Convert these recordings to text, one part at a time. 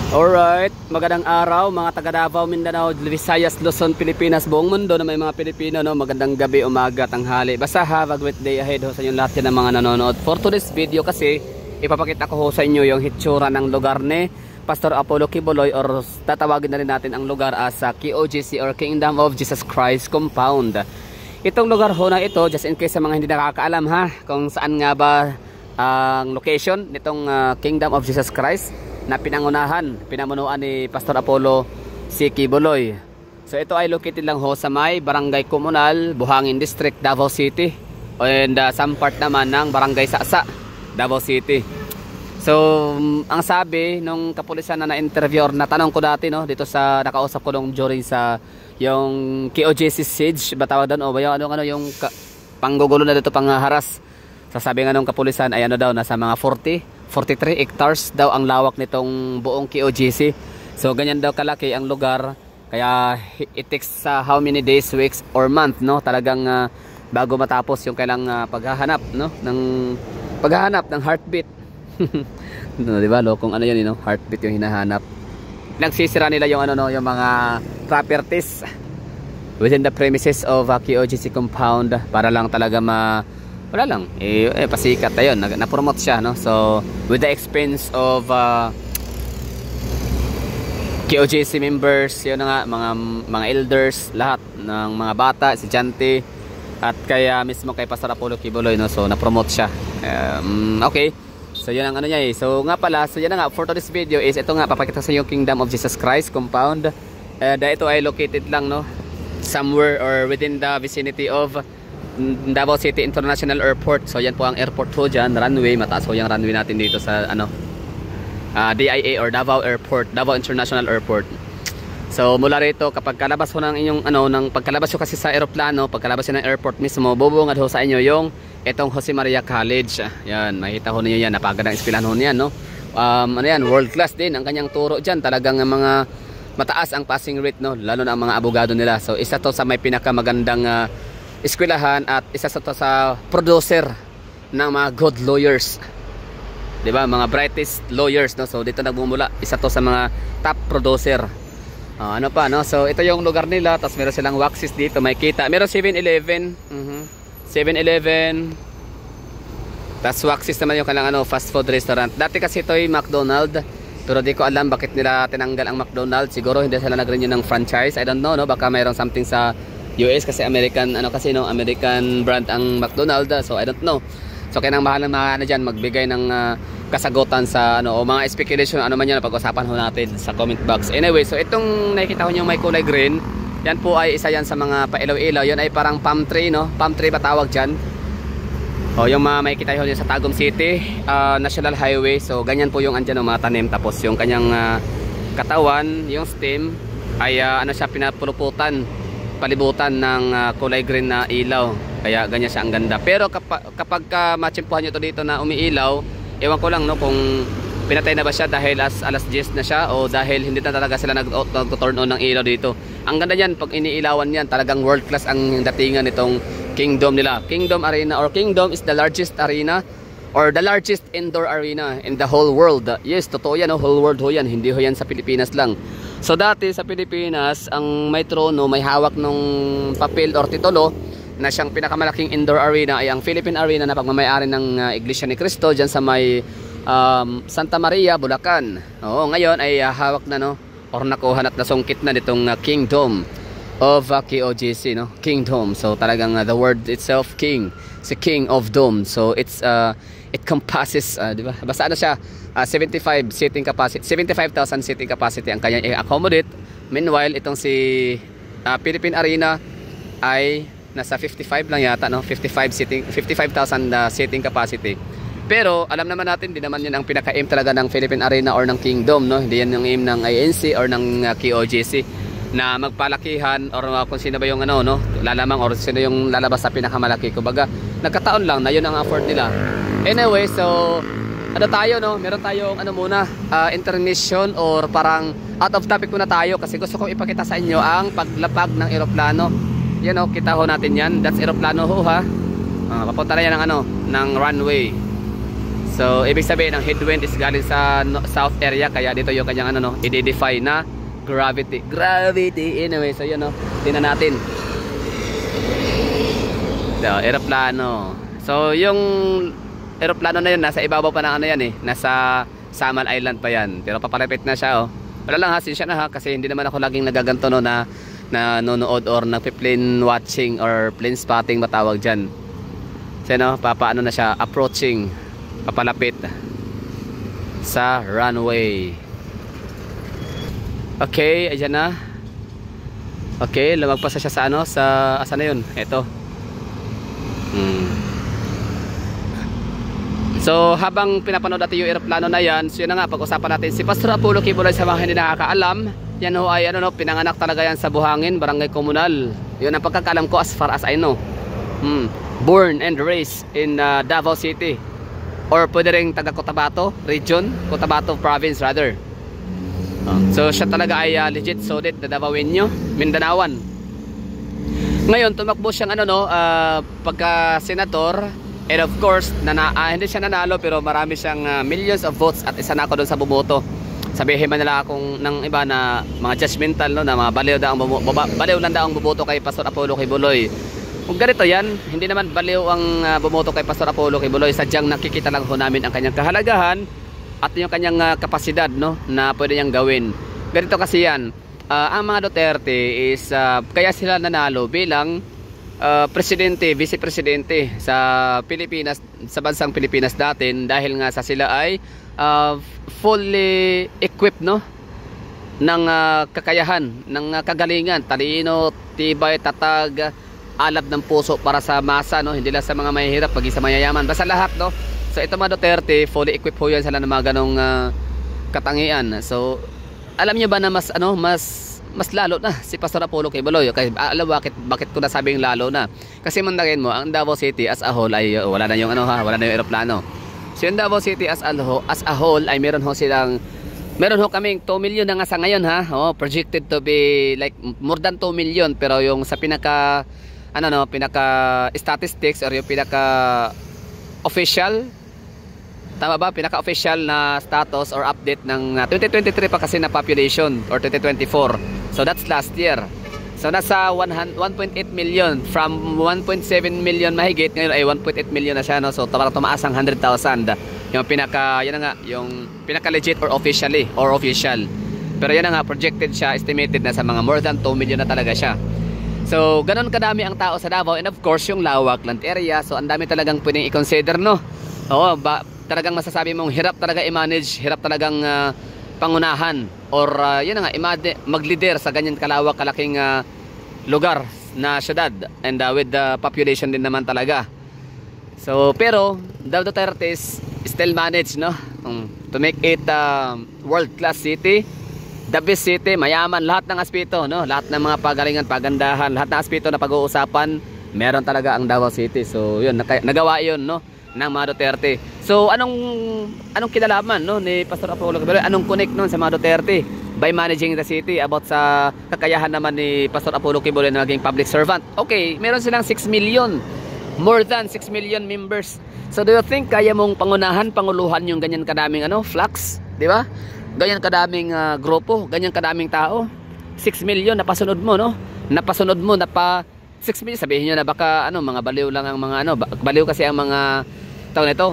Alright, magandang araw mga taga Davao, Mindanao, Visayas, Luzon, Pilipinas, buong mundo na may mga Pilipino, no? Magandang gabi, umaga, tanghali. Basta have a great day ahead ho sa inyo lahat yan ng mga nanonood. For today's video kasi, ipapakita ko ho sa inyo yung hitsura ng lugar ni Pastor Apollo Quiboloy, or tatawagin na rin natin ang lugar as KOJC or Kingdom of Jesus Christ Compound. Itong lugar ho na ito, just in case sa mga hindi nakakaalam ha, kung saan nga ba ang location nitong Kingdom of Jesus Christ na pinamunuan ni Pastor Apollo C. Quiboloy. So ito ay located lang ho sa may Barangay Comunal, Buhangin District, Davao City, and some part naman ng Barangay Sasa, Davao City. So ang sabi nung kapulisan na na-interview or natanong ko dati, no, dito sa nakausap ko nung during sa yung KOJC siege, ba tawag doon, o ba yung yung panggugulo na dito, pangharas. Sasabi nga nung kapulisan ay ano daw, nasa mga 43 hectares daw ang lawak nitong buong KOJC. So ganyan daw kalaki ang lugar. Kaya it takes how many days, weeks or month, no? Talagang bago matapos yung kailang paghahanap, no? Paghahanap ng heartbeat. No, di ba? Kung ano yun, no? Heartbeat yung hinahanap. Nagsisira nila yung ano, no, yung mga properties within the premises of KOJC compound para lang talaga wala lang, pasikat na yun, na-promote siya, no? So with the expense of KOJC members, yun na nga, mga elders, lahat ng mga bata, estudyante, at kaya mismo kay Pastor Apollo Quiboloy, no? So na-promote siya. Okay, so yun ang ano niya So nga pala, so yun na nga, for today's video is ito nga, papakita sa yung Kingdom of Jesus Christ Compound. Ito ay located lang, no, somewhere or within the vicinity of Davao City International Airport. So yan po ang airport ho dyan, runway, mataas ho yung runway natin dito sa DIA or Davao Airport, Davao International Airport. So mula rito, kapag kalabas ho ng inyong ng pagkalabas ho kasi sa aeroplano, pagkalabas ho ng airport mismo, bubungad ho sa inyo yung itong Jose Maria College. Yan, makita ho niyo yan, napagandang eskwelahan ho niyan, no? Ano yan, world class din ang kanyang turo dyan. Talagang mga mataas ang passing rate, no? Lalo na ang mga abogado nila. So isa to sa may pinakamagandang eskwelahan, at isa sa to sa producer ng mga good lawyers, di ba, mga brightest lawyers, no? So dito nagmumula, isa to sa mga top producer. Ano pa, no? So ito yung lugar nila, tapos meron silang waxes dito, may kita, meron 7-Eleven, 7-Eleven, tapos waxes naman yung kanilang fast food restaurant. Dati kasi ito ay McDonald's, pero di ko alam bakit nila tinanggal ang McDonald's. Siguro hindi sila nag-renew ng franchise, I don't know, no? Baka mayroong something sa US kasi American American brand ang McDonald's, so I don't know. So kaya nang mahal na dyan magbigay ng kasagutan sa o mga speculation, ano man yan, pag-usapan ho natin sa comment box. Anyway, so itong nakikita ko nyo may kulay green, yan po ay isa yan sa mga pailaw-ilaw. Yan ay parang palm tree, no? Palm tree ba tawag dyan? O yung makikita nyo sa Tagum City National Highway. So ganyan po yung andyan mga tanim. Tapos yung kanyang katawan, yung stem ay siya, pinapuluputan, palibutan ng kulay green na ilaw, kaya ganyan siya ang ganda. Pero kapag matsimpuhan nyo to dito na umiilaw, ewan ko lang, no, kung pinatay na ba siya dahil alas 10 na siya, o dahil hindi na talaga sila nag-turn on ng ilaw dito. Ang ganda niyan pag iniilawan yan, talagang world class ang datingan nitong Kingdom nila. Kingdom Arena, or Kingdom is the largest arena or the largest indoor arena in the whole world. Yes, totoo yan, whole world ho yan, hindi ho yan sa Pilipinas lang. So dati sa Pilipinas, ang may trono, may hawak nung papel or titulo na siyang pinakamalaking indoor arena ay ang Philippine Arena na pagmamayari ng Iglesia ni Cristo dyan sa may Santa Maria, Bulacan. Oo, ngayon ay hawak na, no, or nakuha at nasungkit na nitong Kingdom of KOJC, no? Kingdom. So talagang the word itself, king, si king of dome. So it compasses, di ba? Basta siya, 75,000 seating capacity ang kanya i-accommodate. Meanwhile, itong si Philippine Arena ay nasa 55 lang yata, no? 55,000 seating capacity. Pero alam naman natin, di naman yun ang pinaka-aim talaga ng Philippine Arena or ng Kingdom, no? Hindi yan yung aim ng INC or ng KOJC na magpalakihan, or kung sino ba yung lalamang, or sino yung lalabas sa pinakamalaki. Kumbaga, nagkataon lang na yun ang afford nila. Anyway, so tayo, no? Meron tayong muna, intermission, or parang out of topic muna tayo kasi gusto kong ipakita sa inyo ang paglapag ng eroplano. Yan, kita ho natin yan. That's eroplano ho, ha. Papunta na yan ng runway. So ibig sabihin ang headwind is galing sa south area, kaya dito yung kanyang ano no, i-defy na gravity. Anyway, so yun no. Tingnan natin. So, eroplano. So yung eroplano na yun nasa ibabaw pa ng ano yan eh, nasa Samal Island pa yan. Pero papalapit na siya oh. Wala lang hasin siya na ha, kasi hindi naman ako laging nagaganto no na nanonood or nagpi-plane watching or plane spotting matawag dyan. So no, papaano na siya, approaching, papalapit sa runway. Okay, ayan na. Okay, lumagpas na siya sa ano, sa asan na yun? Ito. So habang pinapanood natin yung aeroplano na yan, so yun na nga, pag-usapan natin si Pastor Apollo Kibuloy. Sa mga hindi nakakaalam, yan ho ay ano no, pinanganak talaga yan sa Buhangin, Barangay Komunal. Yun ang pagkakalam ko as far as I know. Born and raised in Davao City, or pwede rin taga Cotabato region, Cotabato province rather. So siya talaga ay legit solid na Davaoenyo, Mindanaoan. Ngayon tumakbo siyang ano no, pagka senador, and of course hindi siya nanalo, pero marami siyang millions of votes at isa na ako doon sa bumoto. Sabihin man nila akong ng iba na mga judgmental no, na mga baliw lang daw ang bumoto kay Pastor Apollo Kibuloy. Kung ganito yan, hindi naman baliw ang bumoto kay Pastor Apollo Kibuloy. Sadyang nakikita lang ho namin ang kanyang kahalagahan at yung kanyang kapasidad no, na pwede niyang gawin. Ganito kasi yan, ang mga Duterte is kaya sila nanalo bilang presidente, vice-presidente sa Pilipinas, sa bansang Pilipinas datin, dahil nga sa sila ay fully equipped no, ng kakayahan, ng kagalingan, talino, tibay, tatag, alab ng puso para sa masa no, hindi lang sa mga mahihirap, pag sa mayayaman, basta lahat no. So ito mga Duterte, fully equipped ho yan sila ng mga ganong katangian. So alam niyo ba na mas ano, mas lalo na si Pastor Apollo Kibuloy. Okay, alam bakit ko nasabing lalo na? Kasi mandagin mo, ang Davao City as a whole ay wala na yung ano ha, wala na yung eroplano. So yung Davao City as a whole ay meron ho kaming 2 million na nga sa ngayon ha. Oh, projected to be like more than 2 million, pero yung sa pinaka statistics or yung pinaka official, tama ba? Pinaka official na status or update ng 2023 pa kasi na population, or 2024. So that's last year. So nasa 1.8 million from 1.7 million mahigit, ngayon ay 1.8 million na siya no. So tumaas ang 100,000. Yung pinaka yung pinaka legit or official. Pero yan na nga, projected siya, estimated na sa mga more than 2 million na talaga siya. So ganon kadami ang tao sa Davao, and of course yung lawak land area. So ang dami talagang pwedeng i-consider no. Oo, talagang masasabi mong hirap talaga i-manage, hirap talagang pangunahan or yun na nga, mag-leader sa ganyan kalawak, kalaking lugar na syudad, and with the population din naman talaga. So pero the Duterte still manage no, to make it world class city, the best city, mayaman, lahat ng aspeto no, lahat ng mga pagalingan, pagandahan, lahat ng aspeto na pag-uusapan meron talaga ang Davao City. So yun, nagawa yun no ng mga Duterte. So anong kinalaman no ni Pastor Apollo Kibuloy, anong connect nun sa mga Duterte by managing the city, about sa kakayahan naman ni Pastor Apollo Kibuloy na naging public servant? Okay, meron silang 6 million, more than 6 million members. So do you think kaya mong pangunahan, panguluhan yung ganyan kadaming flux, di ba? Ganyan kadaming grupo, ganyan kadaming tao. 6 million napasunod mo no, napasunod mo, 6 million, sabihin nyo na baka mga baliw lang ang mga baliw kasi ang mga tao nito,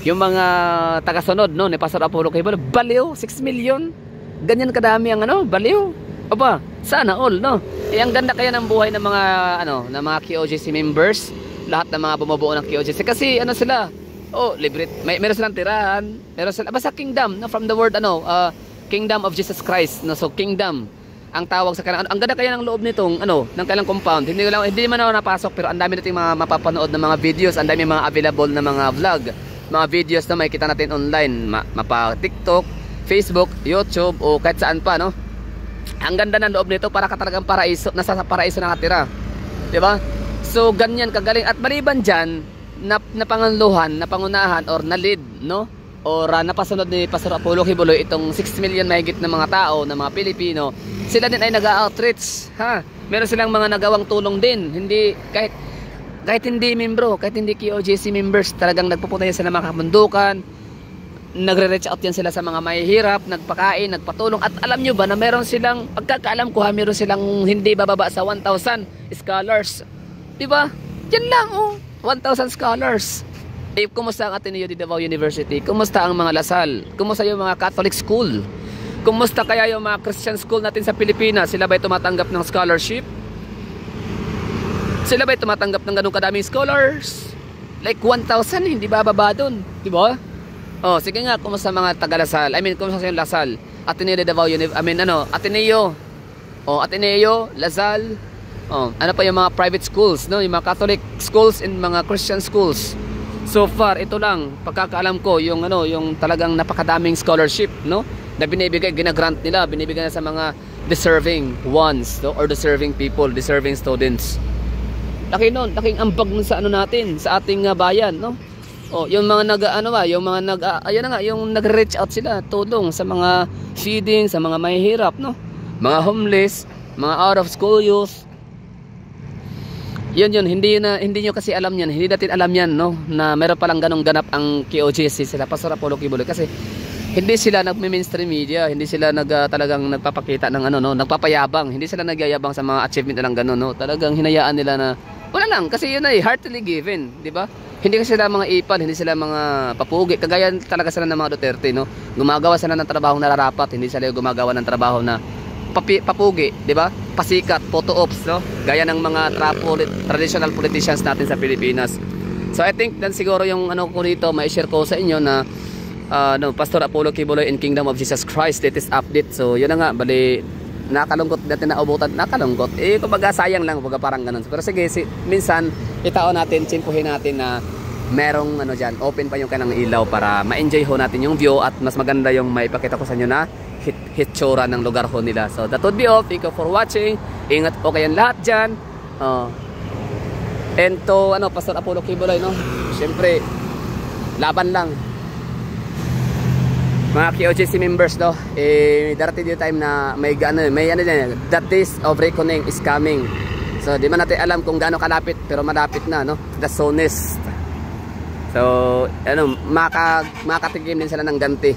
yung mga tagasunod no ni Pastor Apollo Kibuloy, baliw. 6 million, ganyan kadami ang baliw. Aba, sana all no. Ang ganda kaya ng buhay ng mga ng mga KOJC members, lahat ng mga bumubuo ng KOJC, kasi sila, libre, meron silang tirahan, meron silang basta kingdom no, from the word kingdom of Jesus Christ no. So kingdom ang tawag sa kanila. Ang ganda kaya ng loob nitong ng kailang compound. Hindi man ako napasok, pero ang dami nating mga mapapanood na mga videos, ang dami mga available na mga vlog, mga videos na makikita natin online, mapa TikTok, Facebook, YouTube, o kahit saan pa no. Ang ganda ng loob nito, para ka talagang paraiso, nasa paraiso nakatira, di ba? So ganyan kagaling, at maliban diyan na panganluhan, na pangunahan or na lead no, or napasunod ni Pastor Apollo Kibuloy itong 6 million mahigit na mga tao, na mga Pilipino, sila din ay nag-outreach ha. Meron silang mga nagawang tulong din, hindi kahit hindi membro, kahit hindi KOJC members, talagang nagpupunta sila sa mga kabundukan, nagre-reach out yan sila sa mga mahihirap, nagpakain, nagpatulong. At alam nyo ba na meron silang, pagkakaalam ko ha, meron silang hindi bababa sa 1,000 scholars. Diba? Yan lang, oh. 1,000 scholars. Eh, kumusta ang Ateneo de Davao University? Kumusta ang mga Lasal? Kumusta yung mga Catholic school? Kumusta kaya yung mga Christian school natin sa Pilipinas? Sila ba'y tumatanggap ng scholarship? Sila ba'y tumatanggap ng ganun kadaming scholars? Like 1,000, hindi bababa dun. Diba? Oh, sige nga, kumusta mga taga-Lasal? I mean, kumusta yung Lasal? Ateneo de Davao University. I mean, Ateneo. Oh, Ateneo, Lasal. Oh, ano pa yung mga private schools, no? Yung mga Catholic schools and mga Christian schools. So far, ito lang, pagkakaalam ko, yung yung talagang napakadaming scholarship, no? Na binibigay, ginagrant nila, binibigay na sa mga deserving ones, no? Or deserving people, deserving students. Laki nun, laking ambag nun sa natin, sa ating bayan, no? Oh, yung mga yung nag-reach out sila, tulong sa mga feeding, sa mga mahihirap, no? Mga homeless, mga out of school youth. Yun, hindi nyo kasi alam yan, hindi natin alam yan, no? Na meron palang ganong ganap ang KOJC, sila Pastor Apollo Kibuloy, kasi hindi sila nagme-mainstream media, hindi sila talagang nagpapakita ng nagpapayabang, hindi sila nagyayabang sa mga achievement nilang gano'n, no? Talagang hinayaan nila na wala lang, kasi yun ay heartily given, di ba? Hindi kasi sila mga ipal, hindi sila mga papugi, kagaya talaga sila ng mga Duterte, no? Gumagawa sila ng trabahong nararapat, hindi sila gumagawa ng trabaho na papugi, di ba? Pasikat, photo ops, no? Gaya ng mga traditional politicians natin sa Pilipinas. So I think dan siguro yung ko dito, mai-share ko sa inyo na Pastor Apollo Kibuloy in Kingdom of Jesus Christ, latest update. So yun na nga, bali nakalungkot natin na ubutan, nakalungkot. Eh kumbaga sayang lang, kumbaga parang ganun. Pero sige, minsan itaon natin, tsimpuhin natin na merong diyan, open pa yung kanang ilaw para ma-enjoy ho natin yung view at mas maganda yung maipakita ko sa inyo na hitsura ng lugar ho nila. So that would be all. Thank you for watching. Ingat po kayong lahat dyan. And to Pastor Apollo Kibuloy, no? Siyempre, laban lang. Mga KOJC members, no? Darating yung time na may that days of reckoning is coming. So di man natin alam kung gaano kalapit, pero malapit na, no? The soonest. So makatigim din sila ng ganti.